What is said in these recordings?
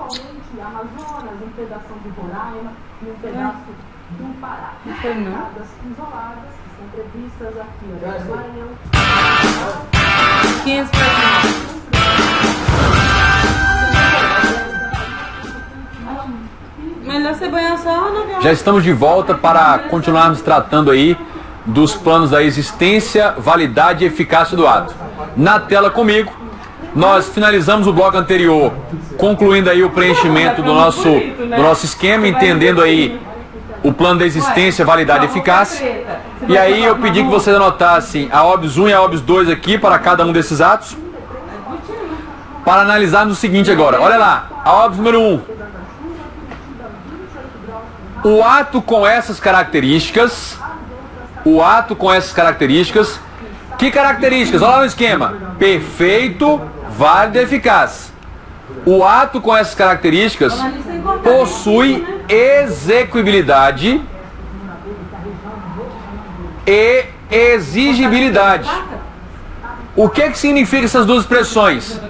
principalmente Amazonas, um pedaço de Roraima e um pedaço do Pará. Pegadas isoladas que são previstas aqui no Maranhão. Melhor ser banhar só, não. Já estamos de volta para continuarmos tratando aí dos planos da existência, validade e eficácia do ato. Na tela comigo, nós finalizamos o bloco anterior, concluindo aí o preenchimento do nosso esquema, entendendo aí o plano da existência, validade e eficácia. E aí eu pedi que vocês anotassem a OBS 1 e a OBS 2 aqui para cada um desses atos, para analisarmos o seguinte agora. Olha lá, a OBS número 1. O ato com essas características, que características? Olha lá no esquema, perfeito, válido e eficaz. O ato com essas características possui execuibilidade e exigibilidade. O que significa essas duas expressões?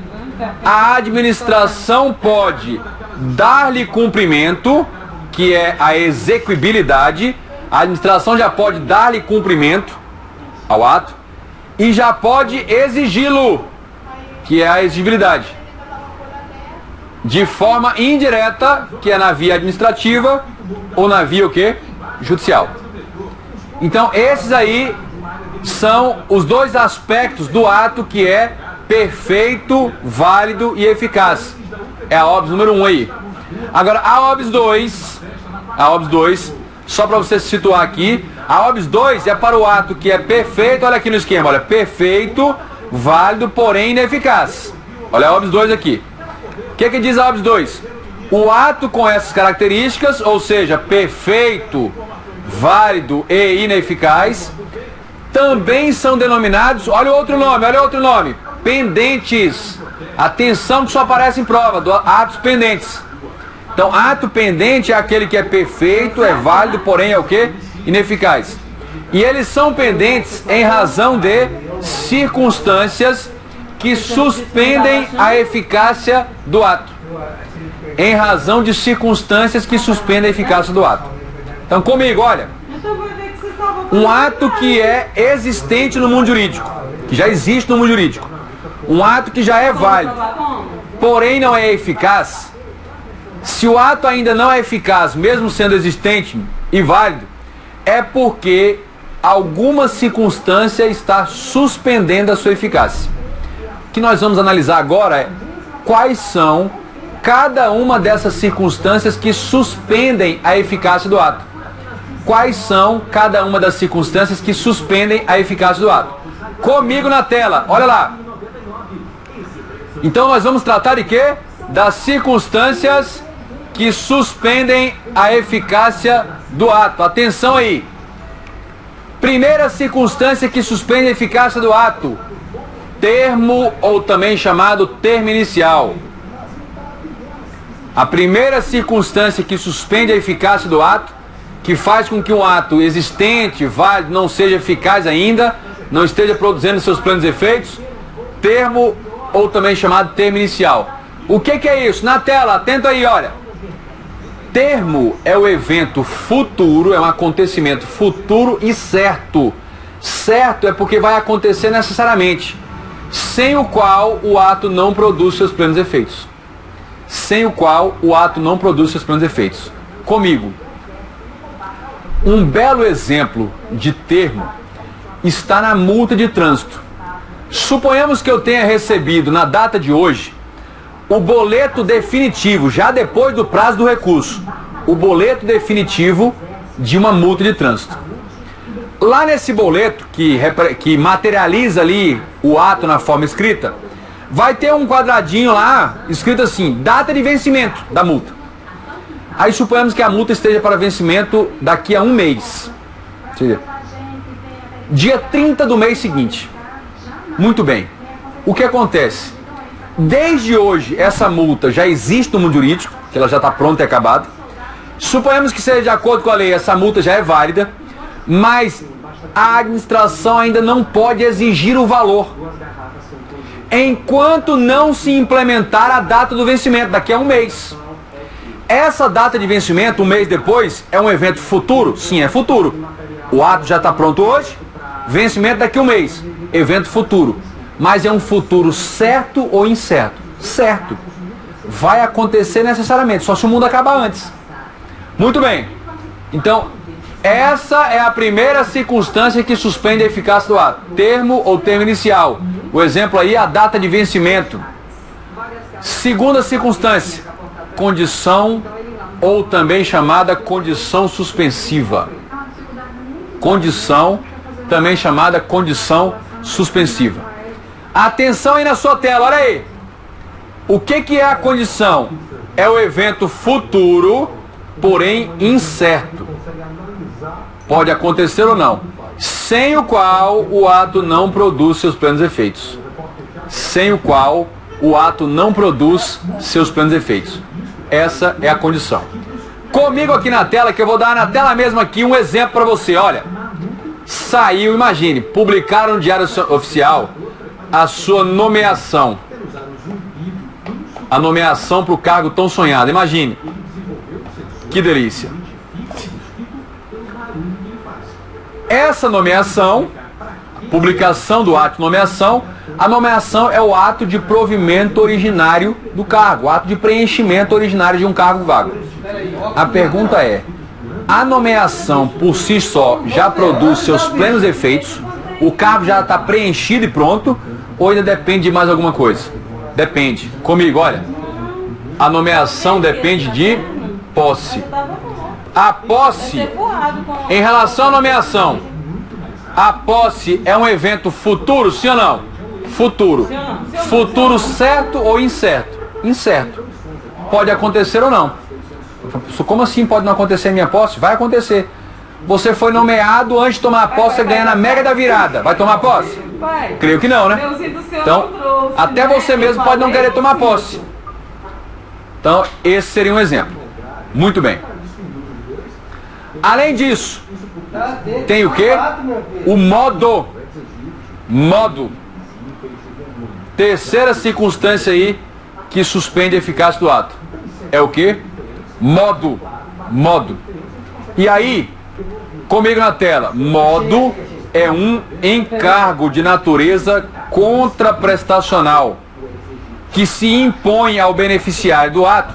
A administração pode dar-lhe cumprimento, que é a execuibilidade. A administração já pode dar-lhe cumprimento ao ato e já pode exigi-lo, que é a exigibilidade, de forma indireta, que é na via administrativa ou na via o quê? Judicial. Então esses aí são os dois aspectos do ato que é perfeito, válido e eficaz. É a OBS número 1 aí. Agora a OBS 2, só para você se situar aqui, a OBS 2 é para o ato que é perfeito, olha aqui no esquema, olha, perfeito, válido, porém ineficaz. Olha a OBS 2 aqui. O que diz a OBS 2? O ato com essas características, ou seja, perfeito, válido e ineficaz, também são denominados, olha o outro nome, pendentes. Atenção que só aparece em prova, atos pendentes. Então, ato pendente é aquele que é perfeito, é válido, porém é o que? Ineficaz. E eles são pendentes em razão de circunstâncias que suspendem a eficácia do ato. Em razão de circunstâncias que suspendem a eficácia do ato. Então, comigo, olha. Um ato que é existente no mundo jurídico, que já existe no mundo jurídico. Um ato que já é válido, porém não é eficaz. Se o ato ainda não é eficaz, mesmo sendo existente e válido, é porque alguma circunstância está suspendendo a sua eficácia. O que nós vamos analisar agora é quais são cada uma dessas circunstâncias que suspendem a eficácia do ato. Quais são cada uma das circunstâncias que suspendem a eficácia do ato? Comigo na tela, olha lá. Então nós vamos tratar de quê? Das circunstâncias que suspendem a eficácia do ato. Atenção aí. Primeira circunstância que suspende a eficácia do ato: termo, ou também chamado termo inicial. A primeira circunstância que suspende a eficácia do ato, que faz com que um ato existente, válido, não seja eficaz ainda, não esteja produzindo seus planos e efeitos, termo, ou também chamado termo inicial. O que é isso? Na tela, atento aí, olha. Termo é o evento futuro, é um acontecimento futuro e certo. Certo é porque vai acontecer necessariamente, sem o qual o ato não produz seus plenos efeitos. Sem o qual o ato não produz seus plenos efeitos. Comigo. Um belo exemplo de termo está na multa de trânsito. Suponhamos que eu tenha recebido na data de hoje o boleto definitivo, já depois do prazo do recurso, o boleto definitivo de uma multa de trânsito. Lá nesse boleto, que materializa ali o ato na forma escrita, vai ter um quadradinho lá, escrito assim, data de vencimento da multa. Aí suponhamos que a multa esteja para vencimento daqui a um mês. Dia 30 do mês seguinte. Muito bem. O que acontece? Desde hoje, essa multa já existe no mundo jurídico, que ela já está pronta e acabada. Suponhamos que seja de acordo com a lei, essa multa já é válida, mas a administração ainda não pode exigir o valor, enquanto não se implementar a data do vencimento, daqui a um mês. Essa data de vencimento, um mês depois, é um evento futuro? Sim, é futuro. O ato já está pronto hoje, vencimento daqui a um mês, evento futuro. Mas é um futuro certo ou incerto? Certo. Vai acontecer necessariamente, só se o mundo acabar antes. Muito bem. Então, essa é a primeira circunstância que suspende a eficácia do ato. Termo ou termo inicial. O exemplo aí é a data de vencimento. Segunda circunstância, condição ou também chamada condição suspensiva. Condição, também chamada condição suspensiva. Atenção aí na sua tela, olha aí. O que é a condição? É o evento futuro, porém incerto. Pode acontecer ou não. Sem o qual o ato não produz seus plenos efeitos. Sem o qual o ato não produz seus plenos efeitos. Essa é a condição. Comigo aqui na tela, que eu vou dar na tela mesmo aqui um exemplo para você. Olha, saiu, imagine, publicaram no Diário Oficial a sua nomeação. A nomeação para o cargo tão sonhado. Imagine. Que delícia. Essa nomeação, publicação do ato de nomeação, a nomeação é o ato de provimento originário do cargo, o ato de preenchimento originário de um cargo vago. A pergunta é, a nomeação por si só já produz seus plenos efeitos? O cargo já está preenchido e pronto? Ou ainda depende de mais alguma coisa? Depende. Comigo, olha. A nomeação depende de posse. A posse, em relação à nomeação, a posse é um evento futuro, sim ou não? Futuro. Futuro certo ou incerto? Incerto. Pode acontecer ou não. Como assim pode não acontecer a minha posse? Vai acontecer. Você foi nomeado antes de tomar posse, você ganha na mega da virada. Vai tomar posse? Creio que não, né? Então, até você mesmo pode não querer tomar posse. Então, esse seria um exemplo. Muito bem. Além disso, tem o que? O modo. Modo. Terceira circunstância aí que suspende a eficácia do ato. É o que? Modo. Modo. E aí, comigo na tela, modo é um encargo de natureza contraprestacional que se impõe ao beneficiário do ato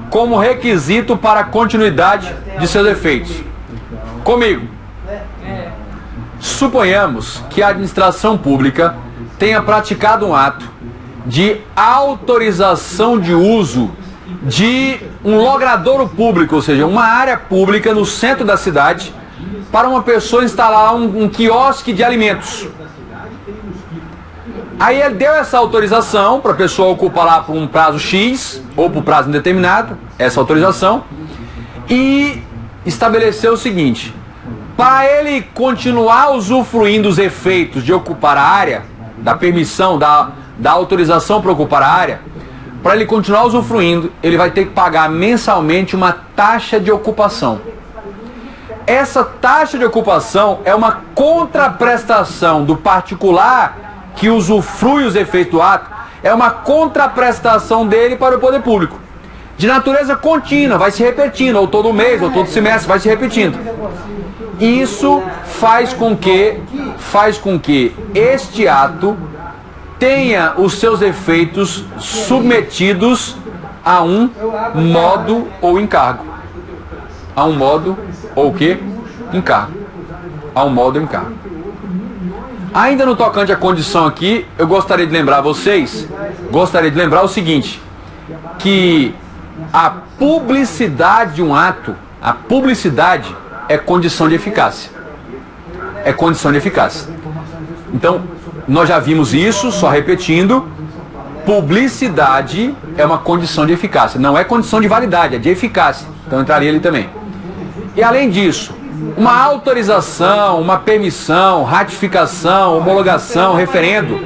como requisito para a continuidade de seus efeitos. Comigo. Suponhamos que a administração pública tenha praticado um ato de autorização de uso de um logradouro público, ou seja, uma área pública no centro da cidade, para uma pessoa instalar um quiosque de alimentos. Aí ele deu essa autorização para a pessoa ocupar lá por um prazo X, ou por prazo indeterminado, essa autorização, e estabeleceu o seguinte: para ele continuar usufruindo os efeitos de ocupar a área, da permissão, da autorização para ocupar a área, para ele continuar usufruindo, ele vai ter que pagar mensalmente uma taxa de ocupação. Essa taxa de ocupação é uma contraprestação do particular que usufrui os efeitos do ato, é uma contraprestação dele para o poder público. De natureza contínua, vai se repetindo, ou todo mês, ou todo semestre, vai se repetindo. Isso faz com que este ato tenha os seus efeitos submetidos a um modo ou encargo. A um modo ou o quê? Encargo. A um modo ou encargo. Ainda no tocante à condição aqui, eu gostaria de lembrar vocês, o seguinte, que a publicidade de um ato, a publicidade é condição de eficácia. É condição de eficácia. Então, nós já vimos isso, só repetindo, publicidade é uma condição de eficácia, não é condição de validade, é de eficácia. Então entraria ali também. E além disso, uma autorização, uma permissão, ratificação, homologação, referendo.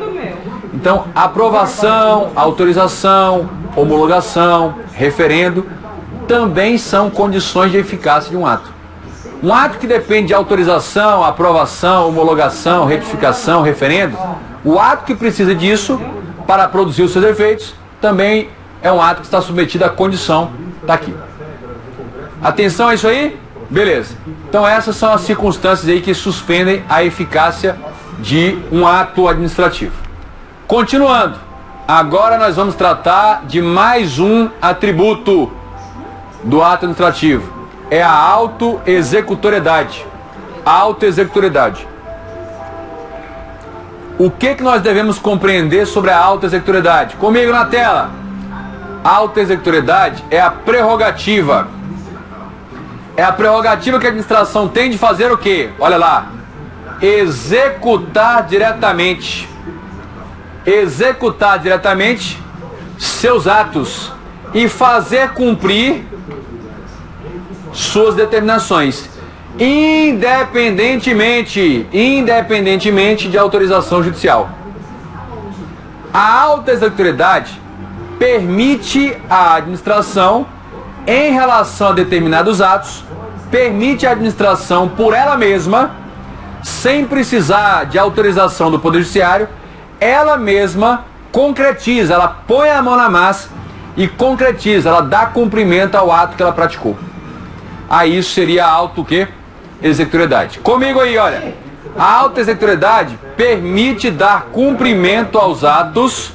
Então, aprovação, autorização, homologação, referendo, também são condições de eficácia de um ato. Um ato que depende de autorização, aprovação, homologação, retificação, referendo, o ato que precisa disso para produzir os seus efeitos, também é um ato que está submetido à condição, está aqui. Atenção a isso aí? Beleza. Então essas são as circunstâncias aí que suspendem a eficácia de um ato administrativo. Continuando, agora nós vamos tratar de mais um atributo do ato administrativo. É a autoexecutoriedade. Autoexecutoriedade. O que nós devemos compreender sobre a autoexecutoriedade? Comigo na tela. A autoexecutoriedade é a prerrogativa. É a prerrogativa que a administração tem de fazer o quê? Olha lá. Executar diretamente. Executar diretamente seus atos e fazer cumprir suas determinações, independentemente de autorização judicial. A autoexecutoriedade permite à administração, em relação a determinados atos, permite à administração por ela mesma, sem precisar de autorização do Poder Judiciário, ela mesma concretiza, ela põe a mão na massa e concretiza, ela dá cumprimento ao ato que ela praticou. Aí isso seria a auto-executoriedade. Comigo aí, olha. A auto-executoriedade permite dar cumprimento aos atos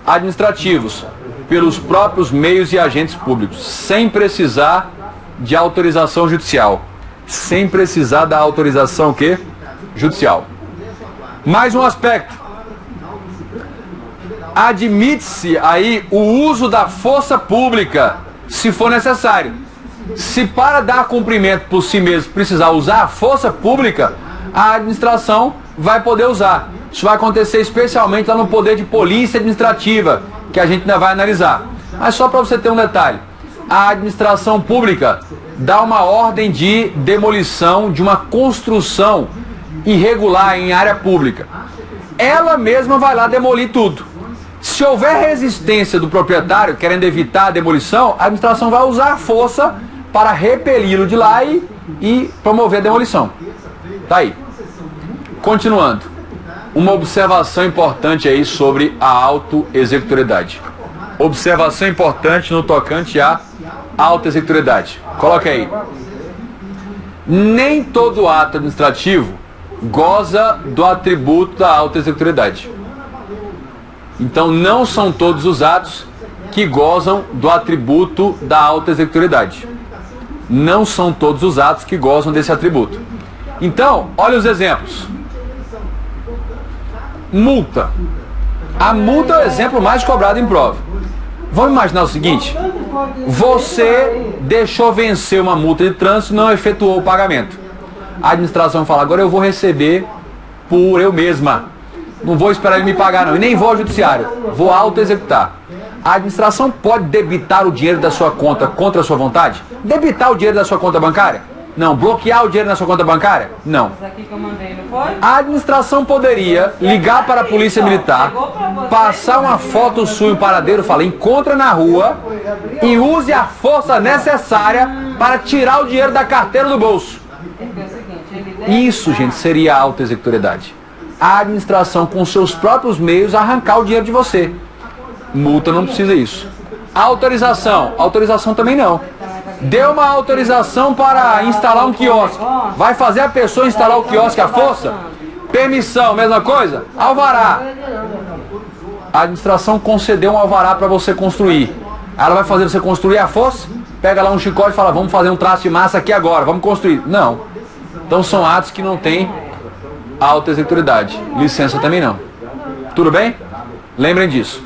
administrativos pelos próprios meios e agentes públicos, sem precisar de autorização judicial. Sem precisar da autorização judicial. Mais um aspecto. Admite-se aí o uso da força pública, se for necessário. Se para dar cumprimento por si mesmo precisar usar a força pública, a administração vai poder usar. Isso vai acontecer especialmente lá no poder de polícia administrativa, que a gente ainda vai analisar. Mas só para você ter um detalhe, a administração pública dá uma ordem de demolição de uma construção irregular em área pública. Ela mesma vai lá demolir tudo. Se houver resistência do proprietário querendo evitar a demolição, a administração vai usar a força para repeli-lo de lá e promover a demolição. Tá aí. Continuando. Uma observação importante aí sobre a autoexecutoriedade. Observação importante no tocante à autoexecutoriedade. Coloca aí. Nem todo ato administrativo goza do atributo da autoexecutoriedade. Então não são todos os atos que gozam do atributo da autoexecutoriedade. Não são todos os atos que gozam desse atributo. Então, olha os exemplos. Multa. A multa é o exemplo mais cobrado em prova. Vamos imaginar o seguinte: você deixou vencer uma multa de trânsito e não efetuou o pagamento. A administração fala, agora eu vou receber por eu mesma. Não vou esperar ele me pagar não, e nem vou ao judiciário. Vou auto-executar. A administração pode debitar o dinheiro da sua conta contra a sua vontade? Debitar o dinheiro da sua conta bancária? Não. Bloquear o dinheiro na sua conta bancária? Não. A administração poderia ligar para a polícia militar, passar uma foto sua em paradeiro, fala, encontra na rua e use a força necessária para tirar o dinheiro da carteira do bolso. Isso, gente, seria a autoexecutoriedade. A administração, com seus próprios meios, arrancar o dinheiro de você. Multa não precisa isso. Autorização. Autorização também não. Deu uma autorização para instalar um quiosque. Vai fazer a pessoa instalar o quiosque à força? Permissão, mesma coisa? Alvará. A administração concedeu um alvará para você construir. Ela vai fazer você construir à força? Pega lá um chicote e fala, vamos fazer um traço de massa aqui agora, vamos construir. Não. Então são atos que não têm autoexecutoriedade. Licença também não. Tudo bem? Lembrem disso.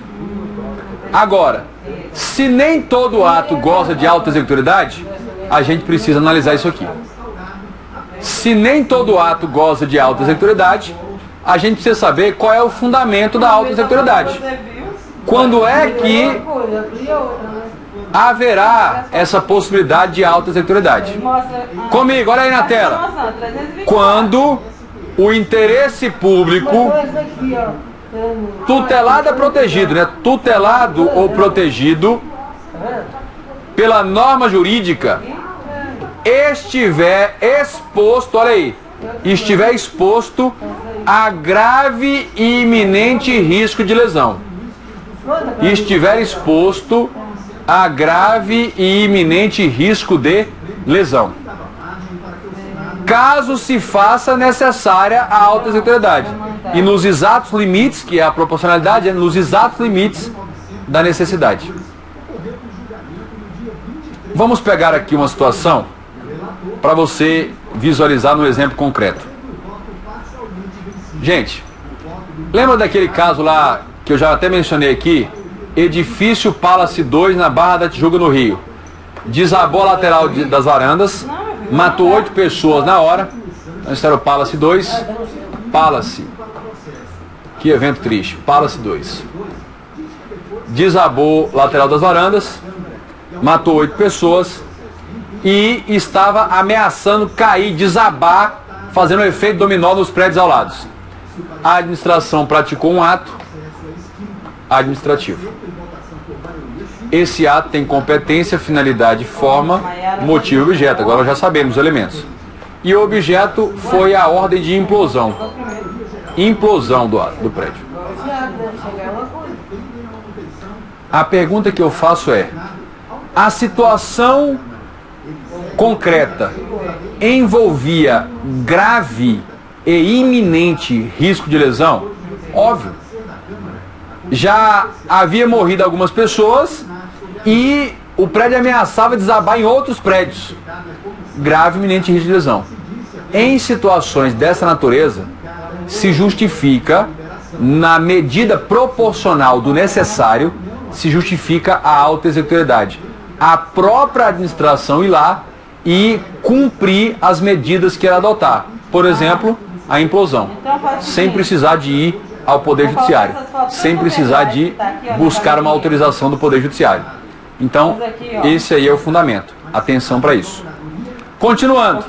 Agora, se nem todo ato goza de autoexecutoriedade, a gente precisa analisar isso aqui. Se nem todo ato goza de autoexecutoriedade, a gente precisa saber qual é o fundamento da autoexecutoriedade. Quando é que haverá essa possibilidade de autoexecutoriedade? Comigo, olha aí na tela. Quando o interesse público tutelado é protegido, né? Tutelado ou protegido pela norma jurídica estiver exposto, olha aí, estiver exposto a grave e iminente risco de lesão. Estiver exposto a grave e iminente risco de lesão. Caso se faça necessária a alta executoriedade. E nos exatos limites, que é a proporcionalidade, é nos exatos limites da necessidade. Vamos pegar aqui uma situação para você visualizar no exemplo concreto. Gente, lembra daquele caso lá que eu já até mencionei aqui? Edifício Palace 2 na Barra da Tijuca, no Rio. Desabou a lateral das varandas, matou 8 pessoas na hora. Esse era o Palace 2. Palace. Que evento triste. Palace 2. Desabou a lateral das varandas, matou 8 pessoas e estava ameaçando cair, desabar, fazendo um efeito dominó nos prédios ao lado. A administração praticou um ato administrativo. Esse ato tem competência, finalidade, forma, motivo e objeto. Agora já sabemos os elementos. E o objeto foi a ordem de implosão. Implosão do prédio. A pergunta que eu faço é: a situação concreta envolvia grave e iminente risco de lesão? Óbvio. Já havia morrido algumas pessoas e o prédio ameaçava desabar em outros prédios. Grave e iminente risco de lesão. Em situações dessa natureza, se justifica, na medida proporcional do necessário, se justifica a alta executoriedade. A própria administração ir lá e cumprir as medidas que ela adotar. Por exemplo, a implosão. Sem precisar de ir ao Poder Judiciário. Sem precisar de buscar uma autorização do Poder Judiciário. Então, esse aí é o fundamento. Atenção para isso. Continuando.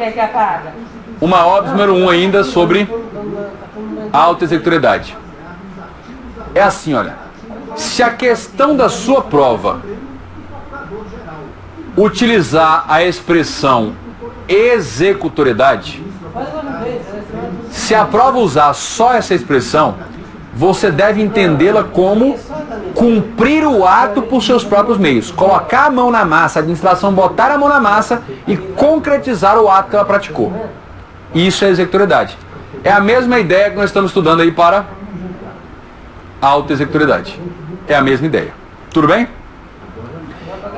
Uma óbvio número 1 ainda sobre a alta executoriedade. É assim, olha. Se a questão da sua prova utilizar a expressão executoriedade, se a prova usar só essa expressão, você deve entendê-la como cumprir o ato por seus próprios meios. Colocar a mão na massa, a administração botar a mão na massa e concretizar o ato que ela praticou. Isso é executoriedade. É a mesma ideia que nós estamos estudando aí para a alta executoriedade. É a mesma ideia. Tudo bem?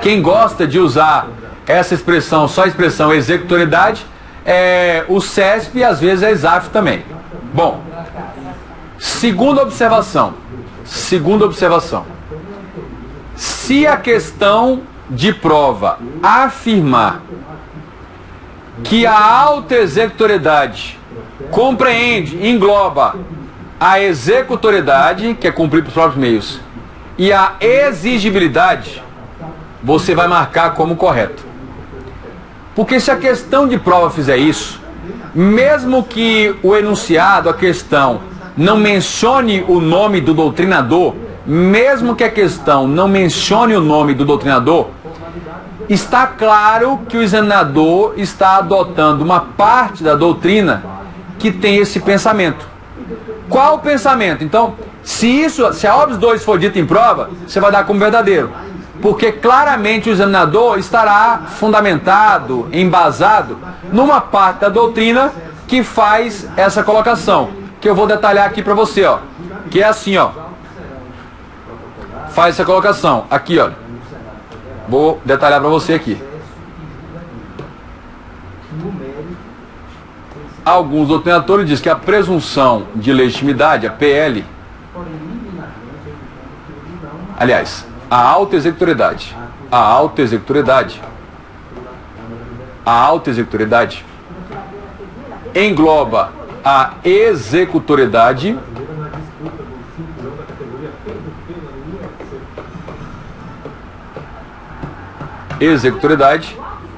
Quem gosta de usar essa expressão, só a expressão executoriedade, é o CESP e às vezes a ESAF também. Bom, segunda observação. Se a questão de prova afirmar que a alta executoriedade compreende, engloba a executoriedade, que é cumprir pelos próprios meios, e a exigibilidade, você vai marcar como correto. Porque se a questão de prova fizer isso, mesmo que o enunciado, a questão, não mencione o nome do doutrinador, mesmo que a questão não mencione o nome do doutrinador, está claro que o examinador está adotando uma parte da doutrina que tem esse pensamento. Qual o pensamento? Então, se a OBS 2 for dita em prova, você vai dar como verdadeiro. Porque claramente o examinador estará fundamentado, embasado, numa parte da doutrina que faz essa colocação. Que eu vou detalhar aqui para você, ó. Que é assim, ó. Faz essa colocação. Aqui, ó. Vou detalhar para você aqui. Alguns doutrinadores dizem que a presunção de legitimidade, a PL, aliás, a alta executoriedade engloba a executoriedade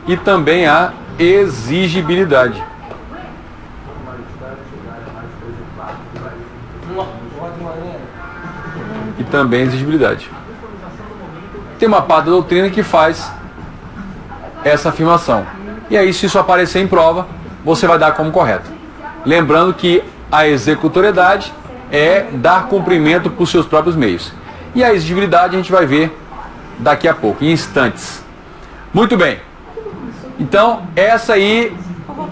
e também a exigibilidade. E também a exigibilidade. Tem uma parte da doutrina que faz essa afirmação. E aí, se isso aparecer em prova, você vai dar como correto. Lembrando que a executoriedade é dar cumprimento por seus próprios meios. E a exigibilidade a gente vai ver daqui a pouco, em instantes. Muito bem. Então, essa aí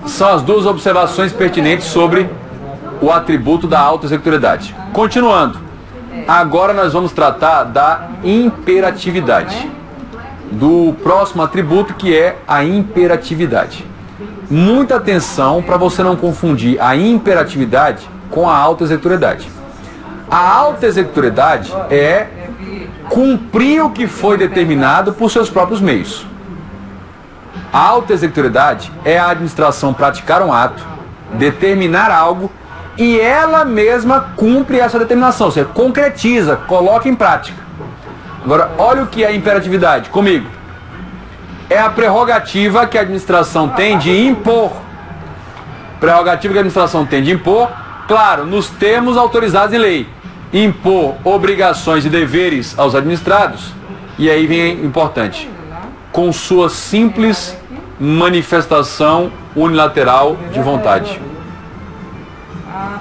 são as duas observações pertinentes sobre o atributo da auto-executoriedade. Continuando, agora nós vamos tratar da imperatividade, do próximo atributo, que é a imperatividade. Muita atenção para você não confundir a imperatividade com a auto-executoriedade. A auto-executoriedade é cumprir o que foi determinado por seus próprios meios. A auto-executoriedade é a administração praticar um ato, determinar algo, e ela mesma cumpre essa determinação, ou seja, concretiza, coloca em prática. Agora, olha o que é a imperatividade comigo. É a prerrogativa que a administração tem de impor. Prerrogativa que a administração tem de impor, claro, nos termos autorizados em lei. Impor obrigações e deveres aos administrados, e aí vem importante, com sua simples manifestação unilateral de vontade.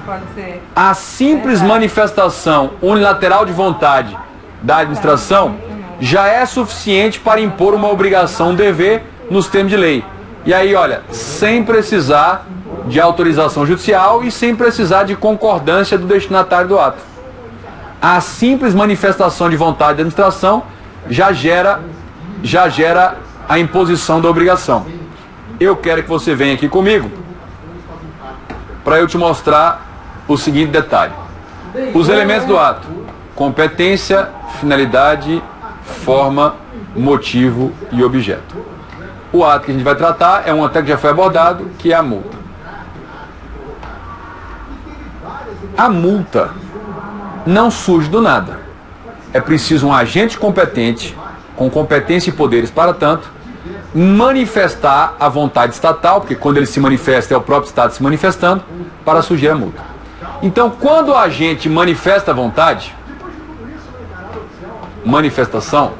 Pode ser. A simples manifestação unilateral de vontade da administração já é suficiente para impor uma obrigação, um dever nos termos de lei. E aí, olha, sem precisar de autorização judicial e sem precisar de concordância do destinatário do ato. A simples manifestação de vontade da administração já gera a imposição da obrigação. Eu quero que você venha aqui comigo para eu te mostrar o seguinte detalhe. Os elementos do ato: competência, finalidade, forma, motivo e objeto. O ato que a gente vai tratar é um até que já foi abordado, que é a multa. A multa não surge do nada. É preciso um agente competente, com competência e poderes para tanto, manifestar a vontade estatal, porque quando ele se manifesta é o próprio Estado se manifestando, para surgir a multa. Então, quando o agente manifesta a vontade, manifestação,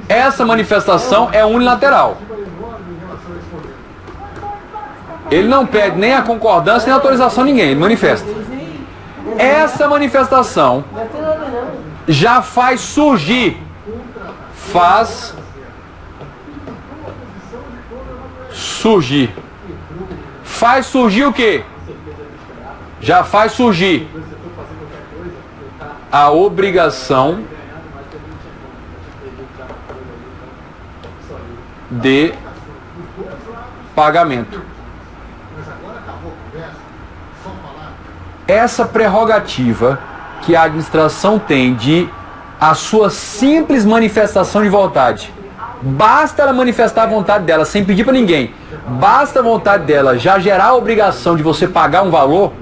essa manifestação é unilateral. Ele não pede nem a concordância nem a autorização de ninguém, ele manifesta. Essa manifestação já faz surgir, faz surgir o quê? Já faz surgir a obrigação de pagamento. Essa prerrogativa que a administração tem de a sua simples manifestação de vontade, basta ela manifestar a vontade dela sem pedir para ninguém, basta a vontade dela já gerar a obrigação de você pagar um valor,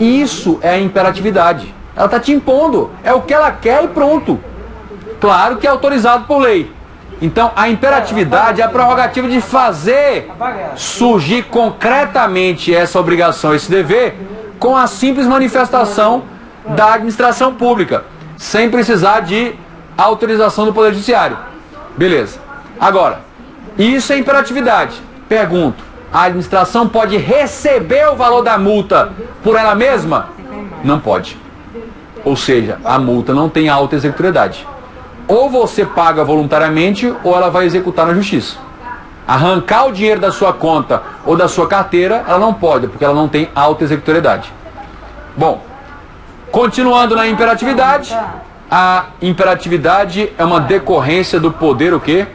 isso é a imperatividade. Ela está te impondo, é o que ela quer e pronto. Claro que é autorizado por lei. Então a imperatividade é a prerrogativa de fazer surgir concretamente essa obrigação, esse dever, com a simples manifestação da administração pública, sem precisar de autorização do Poder Judiciário. Beleza. Agora, isso é imperatividade. Pergunto, a administração pode receber o valor da multa por ela mesma? Não pode. Ou seja, a multa não tem auto-executoriedade. Ou você paga voluntariamente, ou ela vai executar na justiça. Arrancar o dinheiro da sua conta ou da sua carteira, ela não pode, porque ela não tem auto-executoriedade. Bom, continuando na imperatividade, a imperatividade é uma decorrência do poder o quê?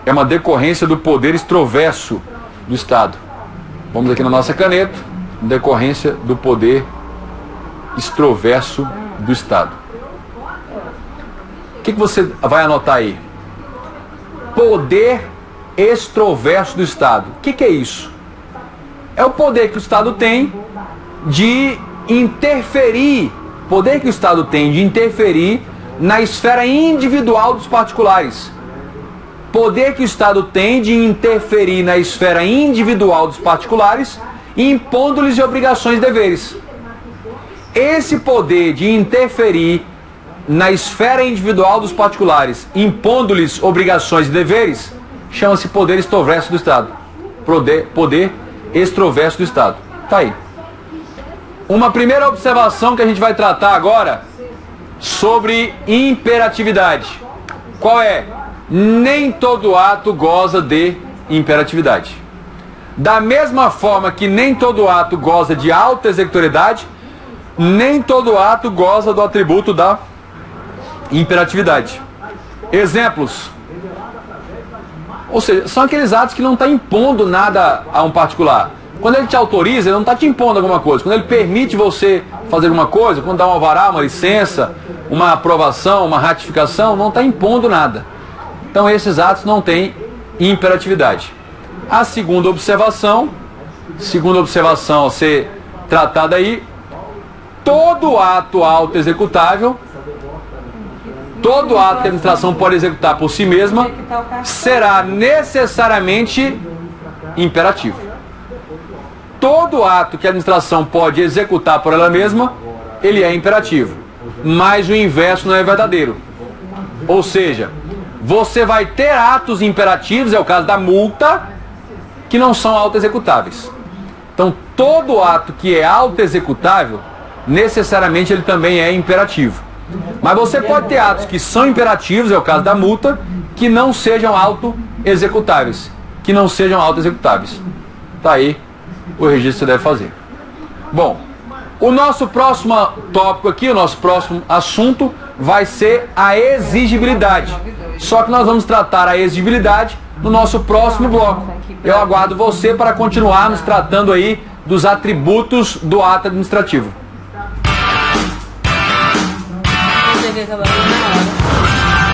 É uma decorrência do poder extroverso do Estado. Vamos aqui na nossa caneta, decorrência do poder extroverso do Estado. O que você vai anotar aí? Poder extroverso do Estado. O que é isso? É o poder que o Estado tem de interferir, na esfera individual dos particulares. Poder que o Estado tem de interferir na esfera individual dos particulares, impondo-lhes obrigações e deveres. Esse poder de interferir na esfera individual dos particulares, impondo-lhes obrigações e deveres, chama-se poder extroverso do Estado. Poder extroverso do Estado. Tá aí. Uma primeira observação que a gente vai tratar agora sobre imperatividade. Qual é? nem todo ato goza de imperatividade. Da mesma forma que nem todo ato goza de auto-executoriedade, nem todo ato goza do atributo da imperatividade. Exemplos. Ou seja, são aqueles atos que não estão impondo nada a um particular. Quando ele te autoriza, ele não está te impondo alguma coisa. Quando ele permite você fazer alguma coisa, quando dá um alvará, uma licença, uma aprovação, uma ratificação, não está impondo nada. Então esses atos não têm imperatividade. A segunda observação a ser tratada aí, todo ato auto-executável, todo ato que a administração pode executar por si mesma, será necessariamente imperativo. Todo ato que a administração pode executar por ela mesma, ele é imperativo. Mas o inverso não é verdadeiro. Ou seja, você vai ter atos imperativos, é o caso da multa, que não são auto-executáveis. Então, todo ato que é auto-executável, necessariamente ele também é imperativo. Mas você pode ter atos que são imperativos, é o caso da multa, que não sejam auto-executáveis. Tá aí o registro que você deve fazer. Bom, o nosso próximo tópico aqui, o nosso próximo assunto vai ser a exigibilidade. Só que nós vamos tratar a exigibilidade no nosso próximo bloco. Eu aguardo você para continuarmos tratando aí dos atributos do ato administrativo.